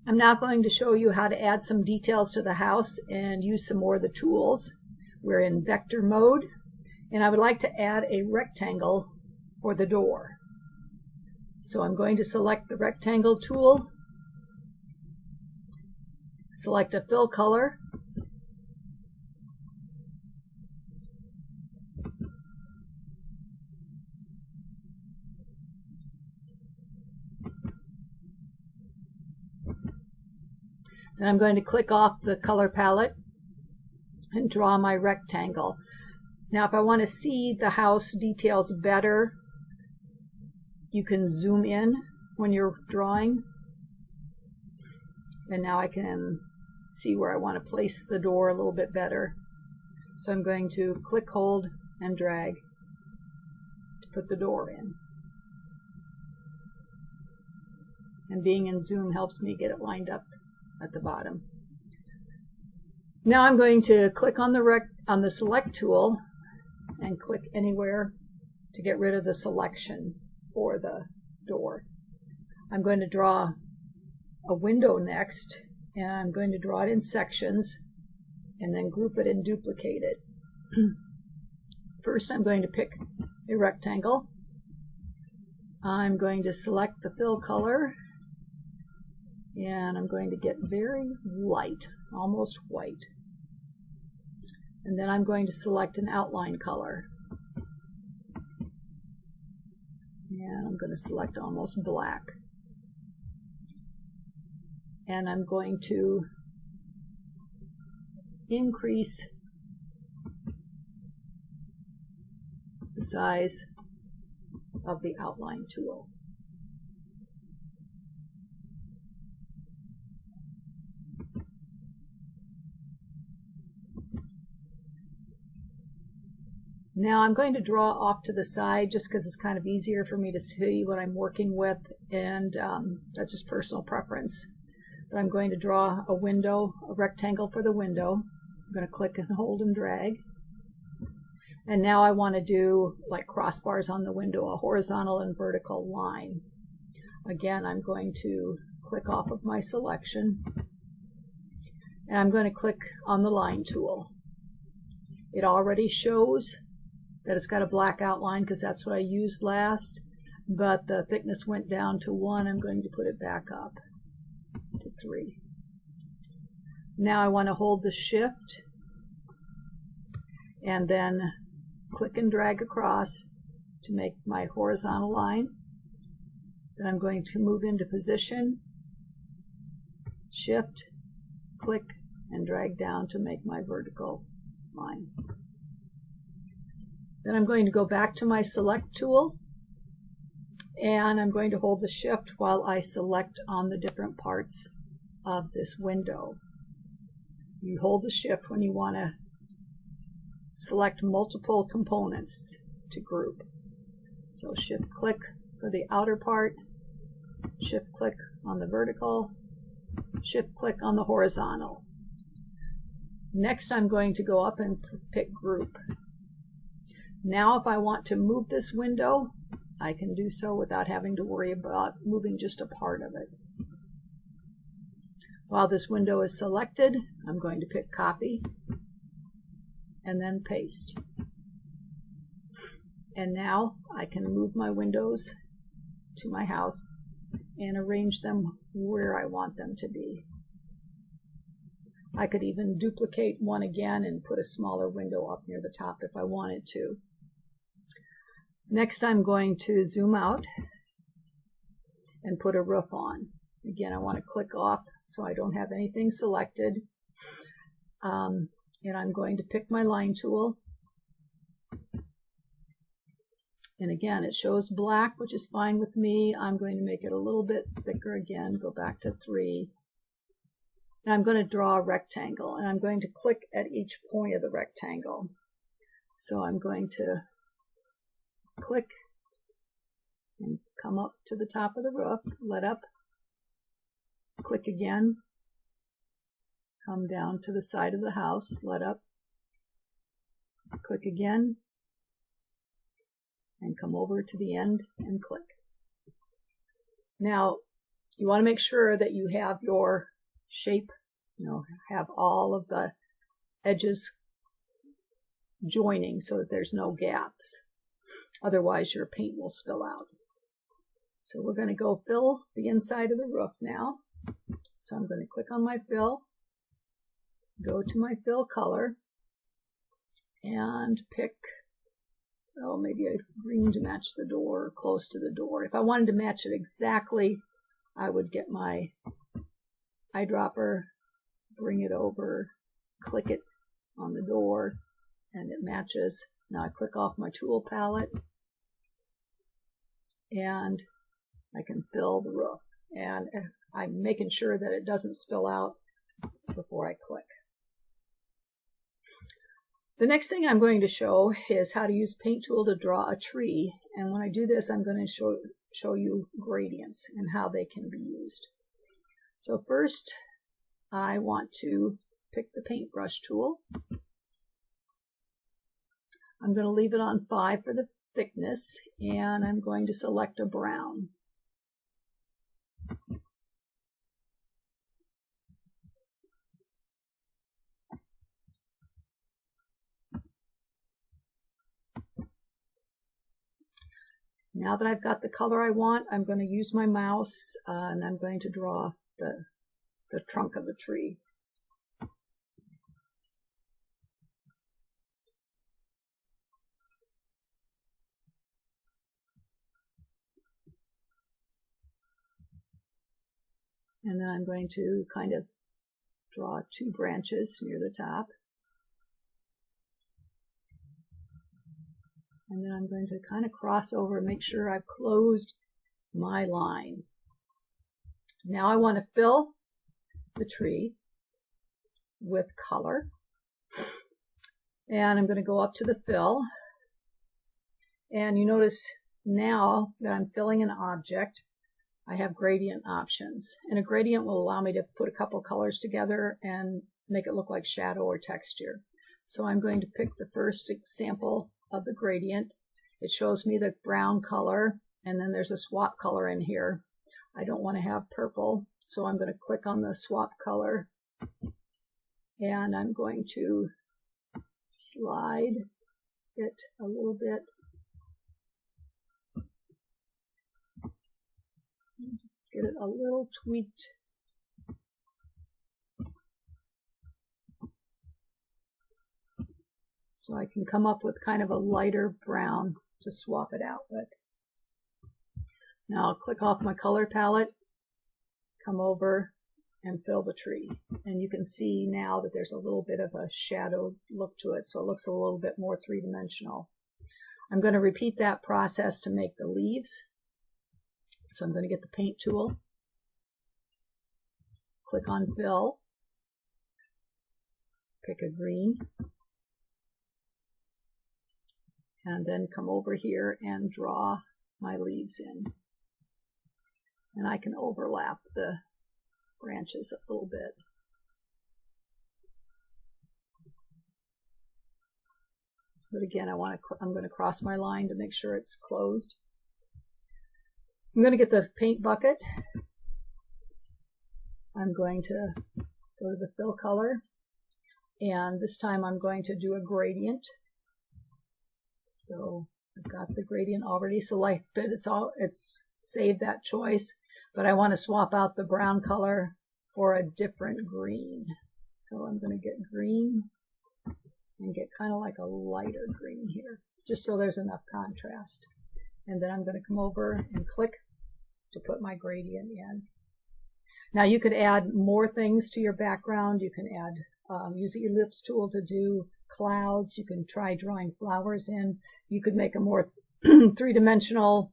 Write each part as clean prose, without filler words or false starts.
I'm now going to show you how to add some details to the house and use some more of the tools. We're in vector mode, and I would like to add a rectangle for the door. So I'm going to select the rectangle tool, select a fill color, and I'm going to click off the color palette and draw my rectangle. Now if I want to see the house details better, you can zoom in when you're drawing. And now I can see where I want to place the door a little bit better. So I'm going to click, hold, and drag to put the door in. And being in zoom helps me get it lined up at the bottom. Now I'm going to click on the select tool and click anywhere to get rid of the selection for the door. I'm going to draw a window next, and I'm going to draw it in sections and then group it and duplicate it. First I'm going to pick a rectangle. I'm going to select the fill color, and I'm going to get very light, almost white. And then I'm going to select an outline color. And I'm going to select almost black. And I'm going to increase the size of the outline tool. Now I'm going to draw off to the side just because it's kind of easier for me to see what I'm working with, and that's just personal preference. But I'm going to draw a window, a rectangle for the window. I'm going to click and hold and drag. And now I want to do like crossbars on the window, a horizontal and vertical line. Again, I'm going to click off of my selection, and I'm going to click on the line tool. It already shows that it's got a black outline because that's what I used last, but the thickness went down to 1. I'm going to put it back up to 3. Now I want to hold the shift and then click and drag across to make my horizontal line. Then I'm going to move into position, shift, click, and drag down to make my vertical line. Then I'm going to go back to my select tool, and I'm going to hold the shift while I select on the different parts of this window. You hold the shift when you want to select multiple components to group. So shift click for the outer part, shift click on the vertical, shift click on the horizontal. Next I'm going to go up and pick group. Now if I want to move this window, I can do so without having to worry about moving just a part of it. While this window is selected, I'm going to pick copy and then paste. And now I can move my windows to my house and arrange them where I want them to be. I could even duplicate one again and put a smaller window up near the top if I wanted to. Next I'm going to zoom out and put a roof on. Again, I want to click off so I don't have anything selected. And I'm going to pick my line tool. And again, it shows black, which is fine with me. I'm going to make it a little bit thicker again, go back to 3. And I'm going to draw a rectangle, and I'm going to click at each point of the rectangle. So I'm going to click and come up to the top of the roof, let up, click again, come down to the side of the house, let up, click again, and come over to the end and click. Now, You want to make sure that you have your shape, have all of the edges joining so that there's no gaps. Otherwise your paint will spill out. So we're going to go fill the inside of the roof now. So I'm going to click on my fill, go to my fill color, and pick, maybe a green to match the door, close to the door. If I wanted to match it exactly, I would get my eyedropper, bring it over, click it on the door, and it matches. Now I click off my tool palette, and I can fill the roof. And I'm making sure that it doesn't spill out before I click. The next thing I'm going to show is how to use Paint Tool to draw a tree. And when I do this, I'm going to show you gradients and how they can be used. So first, I want to pick the paintbrush tool. I'm going to leave it on 5 for the thickness, and I'm going to select a brown. Now that I've got the color I want, I'm going to use my mouse and I'm going to draw the trunk of the tree. And then I'm going to kind of draw 2 branches near the top. And then I'm going to kind of cross over and make sure I've closed my line. Now I want to fill the tree with color. And I'm going to go up to the fill. And you notice now that I'm filling an object, I have gradient options. And a gradient will allow me to put a couple colors together and make it look like shadow or texture. So I'm going to pick the first example of the gradient. It shows me the brown color, and then there's a swap color in here. I don't want to have purple, so I'm going to click on the swap color, and I'm going to slide it a little bit. Just get it a little tweaked. So I can come up with kind of a lighter brown to swap it out with. Now I'll click off my color palette, come over and fill the tree. And you can see now that there's a little bit of a shadow look to it, so it looks a little bit more three-dimensional. I'm going to repeat that process to make the leaves. So I'm going to get the paint tool, click on fill, pick a green, and then come over here and draw my leaves in. And I can overlap the branches a little bit. But again, I'm going to cross my line to make sure it's closed. I'm going to get the paint bucket. I'm going to go to the fill color, and this time I'm going to do a gradient. So I've got the gradient already selected. It's saved that choice, but I want to swap out the brown color for a different green. So I'm going to get green and get kind of like a lighter green here, just so there's enough contrast. And then I'm going to come over and click to put my gradient in. Now you could add more things to your background. You can add, use the ellipse tool to do clouds. You can try drawing flowers in. You could make a more three-dimensional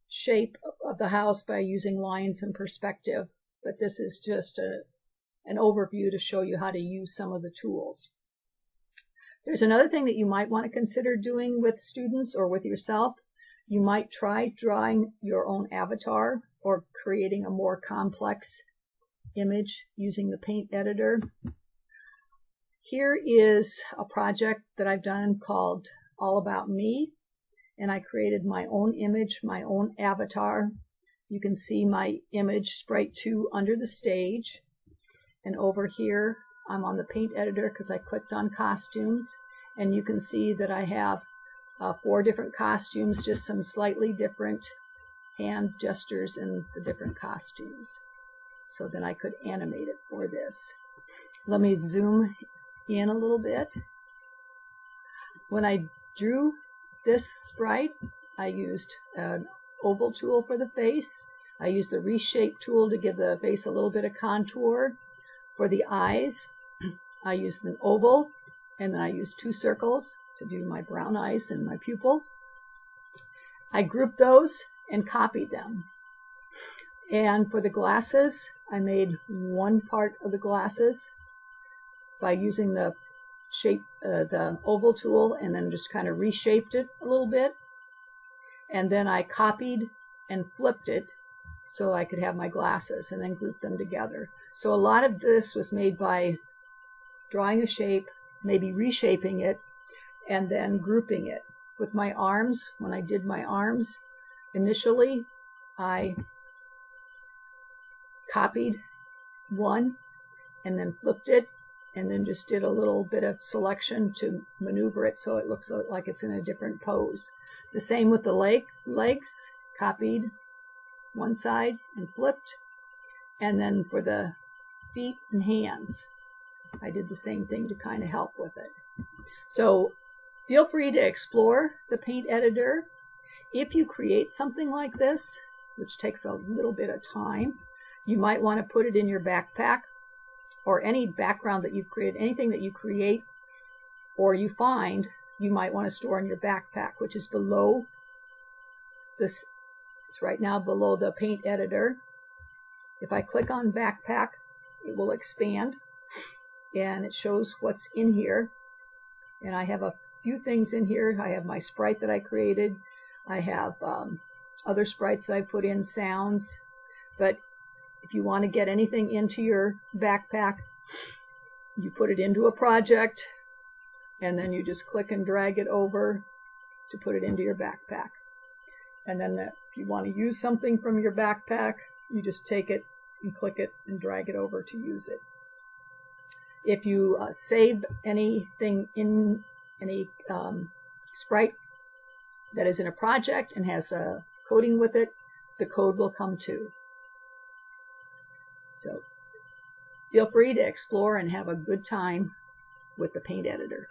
shape of the house by using lines and perspective. But this is just an overview to show you how to use some of the tools. There's another thing that you might want to consider doing with students or with yourself. You might try drawing your own avatar or creating a more complex image using the paint editor. Here is a project that I've done called All About Me, and I created my own image, my own avatar. you can see my image Sprite 2 under the stage. And over here, I'm on the paint editor because I clicked on costumes. And you can see that I have 4 different costumes, just some slightly different hand gestures in the different costumes. So then I could animate it for this. Let me zoom in a little bit. When I drew this sprite, I used an oval tool for the face. I used the reshape tool to give the face a little bit of contour. For the eyes, I used an oval, and then I used 2 circles to do my brown eyes and my pupil. I grouped those and copied them. And for the glasses, I made one part of the glasses by using the the oval tool, and then just kind of reshaped it a little bit. And then I copied and flipped it so I could have my glasses, and then grouped them together. So a lot of this was made by drawing a shape, maybe reshaping it, and then grouping it. With my arms, when I did my arms, initially I copied one and then flipped it, and then just did a little bit of selection to maneuver it so it looks like it's in a different pose. The same with the legs, copied one side and flipped. And then for the feet and hands, I did the same thing to kind of help with it. So feel free to explore the paint editor. If you create something like this, which takes a little bit of time, you might want to put it in your backpack, or any background that you've created, anything that you create or you find, you might want to store in your backpack, which is below this. It's right now below the paint editor. If I click on backpack, it will expand and it shows what's in here. And I have a few things in here. I have my sprite that I created. I have other sprites that I put in, sounds. But if you want to get anything into your backpack, you put it into a project, and then you just click and drag it over to put it into your backpack. And then if you want to use something from your backpack, you just take it and click it and drag it over to use it. If you save anything in any sprite that is in a project and has a coding with it, the code will come too. So feel free to explore and have a good time with the paint editor.